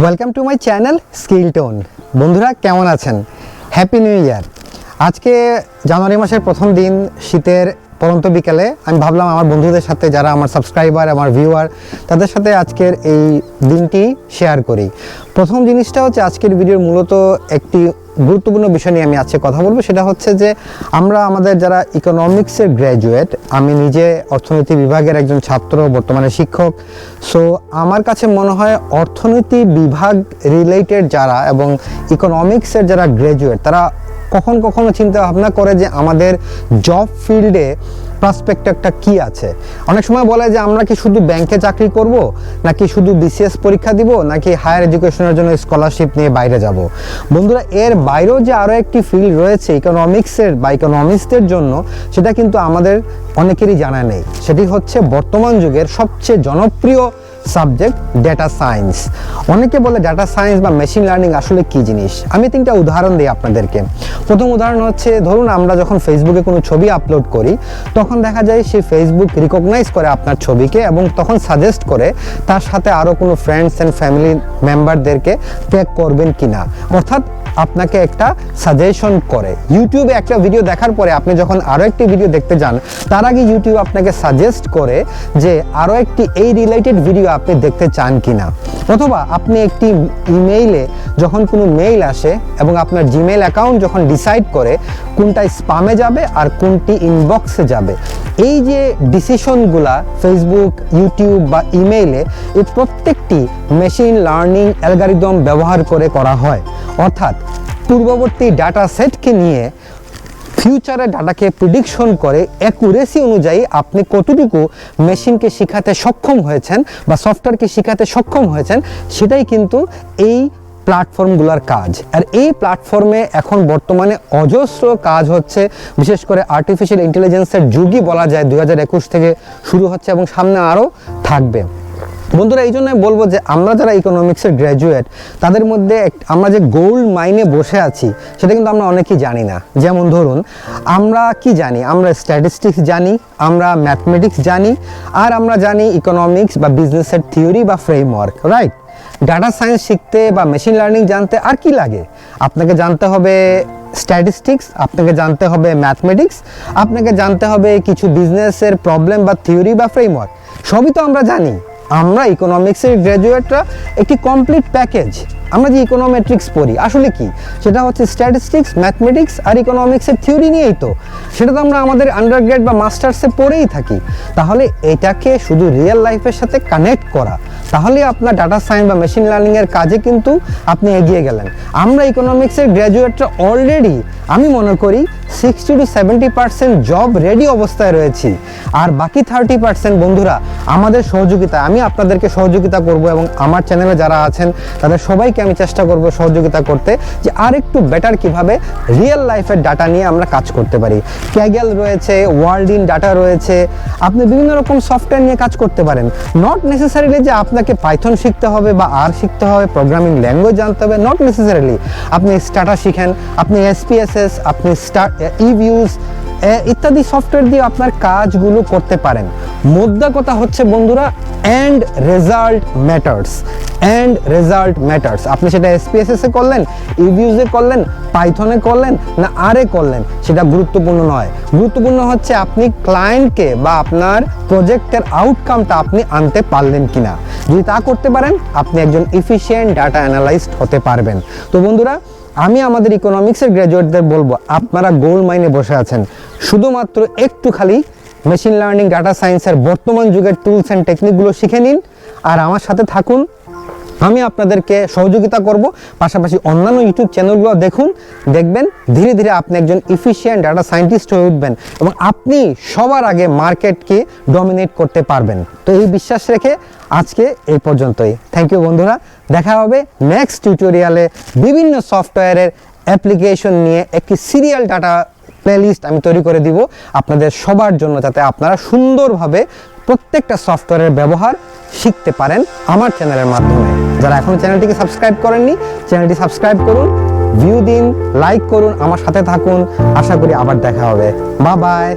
Welcome to my channel skill tone. বন্ধুরা কেমন আছেন? Happy new year. আজকে জানুয়ারি মাসের প্রথম দিন, শীতের পরন্ত বিকেলে আমি ভাবলাম আমার বন্ধুদের সাথে, যারা আমার সাবস্ক্রাইবার, আমার ভিউয়ার, তাদের সাথে আজকের এই দিনটি শেয়ার করি। প্রথম জিনিসটা হচ্ছে, আজকের ভিডিওর মূলত একটি গুরুত্বপূর্ণ বিষয় নিয়ে আমি আজকে কথা বলবো। সেটা হচ্ছে যে আমরা আমাদের যারা ইকোনমিক্সের গ্র্যাজুয়েট, আমি নিজে অর্থনীতি বিভাগের একজন ছাত্র, বর্তমানে শিক্ষক। সো আমার কাছে মনে হয় অর্থনীতি বিভাগ রিলেটেড যারা এবং ইকোনমিক্সের যারা গ্র্যাজুয়েট, তারা কখনো চিন্তা ভাবনা করে যে আমাদের জব ফিল্ডে প্রসপেক্টটা কি আছে। অনেক সময় বলে যে আমরা কি শুধু ব্যাংকে চাকরি করব, নাকি শুধু বিসিএস পরীক্ষা দিব, নাকি হায়ার এডুকেশনের জন্য স্কলারশিপ নিয়ে বাইরে যাব। বন্ধুরা, এর বাইরেও যে আরও একটি ফিল্ড রয়েছে ইকোনমিক্সের বা ইকোনমিস্টদের জন্য, সেটা কিন্তু আমাদের অনেকেরই জানা নেই। সেটি হচ্ছে বর্তমান যুগের সবচেয়ে জনপ্রিয় সাবজেক্ট, ডেটা সায়েন্স। অনেকে বলে ডেটা সায়েন্স বা মেশিন লার্নিং আসলে কি জিনিস। আমি তিনটা উদাহরণ দিই আপনাদেরকে। প্রথম উদাহরণ হচ্ছে, ধরুন আমরা যখন ফেসবুকে কোনো ছবি আপলোড করি, তখন দেখা যায় সেই ফেসবুক রিকগনাইজ করে আপনার ছবিকে এবং তখন সাজেস্ট করে তার সাথে আরও কোনো ফ্রেন্ডস অ্যান্ড ফ্যামিলি মেম্বারদেরকে ট্যাগ করবেন কিনা, অর্থাৎ আপনাকে একটা সাজেশন করে। ইউটিউবে একটা ভিডিও দেখার পরে আপনি যখন আরও একটি ভিডিও দেখতে যান, তার আগে ইউটিউব আপনাকে সাজেস্ট করে যে আরও একটি এই রিলেটেড ভিডিও আপনি দেখতে চান কিনা। অথবা আপনি একটি ইমেইলে যখন কোনো মেইল আসে এবং আপনার জিমেইল অ্যাকাউন্ট যখন ডিসাইড করে কোনটা স্প্যামে যাবে আর কোনটি ইনবক্সে যাবে, এই যে ডিসিশনগুলা ফেসবুক, ইউটিউব বা ইমেইলে, এই প্রত্যেকটি মেশিন লার্নিং অ্যালগরিদম ব্যবহার করে করা হয়। অর্থাৎ পূর্ববর্তী ডাটা সেটকে নিয়ে ফিউচারের ডাটাকে প্রেডিকশন করে অ্যাকুরেসি অনুযায়ী আপনি কতটুকু মেশিনকে শেখাতে সক্ষম হয়েছেন বা সফটওয়্যারকে শেখাতে সক্ষম হয়েছেন, সেটাই কিন্তু এই প্ল্যাটফর্মগুলোর কাজ। আর এই প্ল্যাটফর্মে এখন বর্তমানে অজস্র কাজ হচ্ছে, বিশেষ করে আর্টিফিশিয়াল ইন্টেলিজেন্সের যুগই বলা যায় 2021 থেকে শুরু হচ্ছে এবং সামনে আরও থাকবে। বন্ধুরা, এই জন্য বলবো যে আমরা যারা ইকোনমিক্সের গ্র্যাজুয়েট, তাদের মধ্যে আমরা যে গোল্ড মাইনে বসে আছি, সেটা কিন্তু আমরা অনেকেই জানি না। যেমন ধরুন, আমরা কি জানি? আমরা স্ট্যাটিস্টিক্স জানি, আমরা ম্যাথমেটিক্স জানি, আর আমরা জানি ইকোনমিক্স বা বিজনেসের থিওরি বা ফ্রেমওয়ার্ক, রাইট? ডাটা সায়েন্স শিখতে বা মেশিন লার্নিং জানতে আর কি লাগে? আপনাকে জানতে হবে স্ট্যাটিস্টিক্স, আপনাকে জানতে হবে ম্যাথমেটিক্স, আপনাকে জানতে হবে কিছু বিজনেসের প্রবলেম বা থিওরি বা ফ্রেমওয়ার্ক। সবই তো আমরা জানি। আমরা ইকোনমিক্সের গ্র্যাজুয়েটরা একটি কমপ্লিট প্যাকেজ। আমরা যে ইকোনোমেট্রিক্স পড়ি আসলে কি? সেটা হচ্ছে স্ট্যাটিস্টিক্স, ম্যাথমেটিক্স আর ইকোনমিক্সের থিওরি নিয়েই তো। সেটা তো আমরা আমাদের আন্ডারগ্রেড বা মাস্টার্সে পড়েই থাকি। তাহলে এটাকে শুধু রিয়েল লাইফের সাথে কানেক্ট করা, তাহলে আপনার ডাটা সায়েন্স বা মেশিন লার্নিংয়ের কাজে কিন্তু আপনি এগিয়ে গেলেন। আমরা ইকোনমিক্সের গ্র্যাজুয়েটরা অলরেডি, আমি মনে করি 60 to 70% জব রেডি অবস্থায় রয়েছি। আর বাকি 30% বন্ধুরা আমাদের সহযোগিতা, আমি আপনাদেরকে সহযোগিতা করব এবং আমার চ্যানেলে যারা আছেন তাদের সবাইকে আমি চেষ্টা করব সহযোগিতা করতে, যে আর একটু বেটার কিভাবে রিয়েল লাইফের ডাটা নিয়ে আমরা কাজ করতে পারি। ক্যাগেল রয়েছে, ওয়ার্ল্ড ইন ডাটা রয়েছে, আপনি বিভিন্ন রকম সফটওয়্যার নিয়ে কাজ করতে পারেন। নট নেসেসারিলি যে আপনাকে পাইথন শিখতে হবে বা আর শিখতে হবে, প্রোগ্রামিং ল্যাঙ্গুয়েজ জানতে হবে, নট নেসেসারিলি। আপনি স্টাটা শিখেন, আপনি এসপিএসএস, আপনি ইভিউজ ইত্যাদি সফটওয়্যার দিয়ে আপনার কাজগুলো করতে পারেন। মোদ্দা কথা হচ্ছে বন্ধুরা, and result matters. And result matters. আপনি সেটা এসপিএসএসে করলেন, ইভিউজে করলেন, পাইথনে করলেন না আরে করলেন, সেটা গুরুত্বপূর্ণ নয়। গুরুত্বপূর্ণ হচ্ছে আপনি ক্লায়েন্টকে বা আপনার প্রজেক্টের আউটকামটা আপনি আনতে পারলেন কিনা। যদি তা করতে পারেন, আপনি একজন এফিশিয়েন্ট ডাটা অ্যানালাইস্ট হতে পারবেন। তো বন্ধুরা, আমি আমাদের ইকোনমিক্সের গ্র্যাজুয়েটদের বলবো, আপনারা গোল্ড মাইনে বসে আছেন। শুধুমাত্র একটু খালি মেশিন লার্নিং, ডাটা সায়েন্সের বর্তমান যুগের টুলস অ্যান্ড টেকনিকগুলো শিখে নিন আর আমার সাথে থাকুন। আমি আপনাদেরকে সহযোগিতা করব। পাশাপাশি অন্যান্য ইউটিউব চ্যানেলগুলো দেখবেন ধীরে ধীরে আপনি একজন এফিশিয়েন্ট ডাটা সায়েন্টিস্ট হয়ে উঠবেন এবং আপনি সবার আগে মার্কেটকে ডমিনেট করতে পারবেন। তো এই বিশ্বাস রেখে আজকে এই পর্যন্তই। থ্যাংক ইউ বন্ধুরা। দেখা হবে নেক্সট টিউটোরিয়ালে বিভিন্ন সফটওয়্যারের অ্যাপ্লিকেশন নিয়ে একটি সিরিয়াল ডাটা প্লেলিস্ট আমি তৈরি করে দিব আপনাদের সবার জন্য, যাতে আপনারা সুন্দরভাবে প্রত্যেকটা সফটওয়্যারের ব্যবহার শিখতে পারেন আমার চ্যানেলের মাধ্যমে। যারা এখনো চ্যানেলটিকে সাবস্ক্রাইব করেননি, চ্যানেলটি সাবস্ক্রাইব করুন, ভিউ দিন, লাইক করুন, আমার সাথে থাকুন। আশা করি আবার দেখা হবে। Bye bye.